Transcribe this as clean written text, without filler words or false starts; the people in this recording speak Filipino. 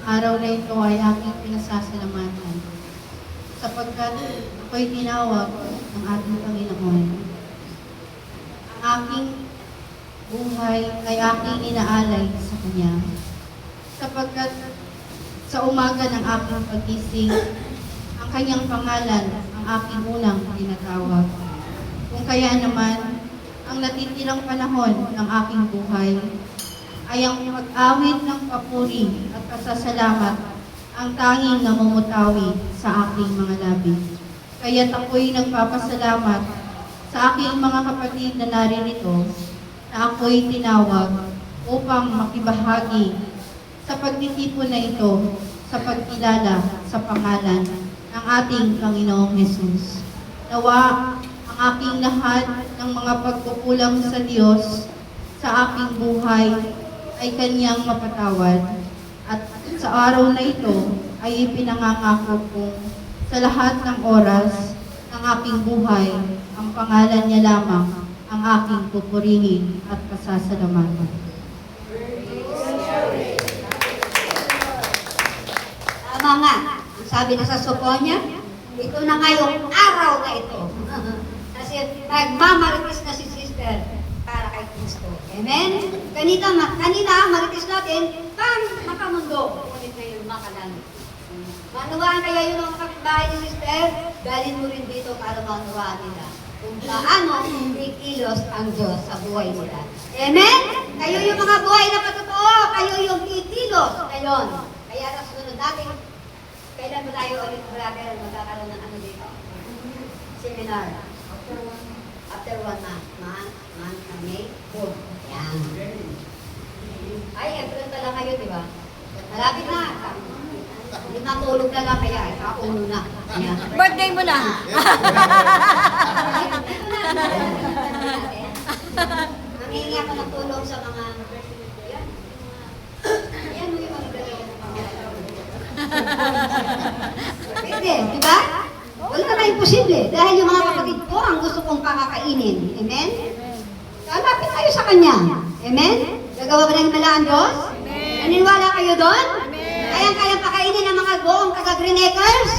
araw na ito ay aking pinasasalamatan sapagkat ako'y tinawag ng ating Panginoon. Ang aking buhay ay aking inaalay sa Kanya sapagkat sa umaga ng aking pagising, ang Kanyang pangalan ang aking unang tinatawag. Kung kaya naman, ang natitirang panahon ng aking buhay ay ang pag-awit ng papuri at pasasalamat ang tanging namumutawi sa aking mga labi. Kaya't ako'y nagpapasalamat sa aking mga kapatid na naririto na ako'y tinawag upang makibahagi sa pagtitipon na ito sa pagkilala sa pangalan ng ating Panginoong Hesus. Nawa ang aking lahat ng mga pagkukulang sa Diyos sa aking buhay ay Kanyang mapatawad. At sa araw na ito ay ipinangangako kong sa lahat ng oras ng aking buhay, ang pangalan niya lamang ang aking pupurihin at pasasalamatan. Tama nga, ang sabi na sa Soponya, ito na nga yung araw na ito. Kasi nagmamaritis na si sister para kay Kristo. Amen? Kanina maritis natin, pang makamundo. Ngunit ngayon makalangit. Manuwaan kaya yun ang kapitbahay ni sister, dalhin mo rin dito para manuwaan nila kung paano ikilos ang Diyos sa buhay nila. Amen? Kayo yung mga buhay na patotoo, kayo yung ikilos ngayon. Kaya sa sunod natin, kailan ba tayo ulit brother magkakaroon ng ano dito? Seminar. After 1 month, May, boom. Yan. Ay, April pa lang kayo, di ba? Malapit na. Hindi matulog na lang kaya, kapuno na. Yan. Birthday mo na! Nangingi ako ng tulong sa mga yan mo yung mga pwede, di ba? Wala na imposible dahil yung mga kapatid ko ang gusto kong pakakainin. Amen? Kalapit tayo sa Kanya. Amen? Gagawa ba ng himala ang Diyos? Naniniwala kayo doon? Kayang-kayang pakainin ng mga buong taga-Green Acres?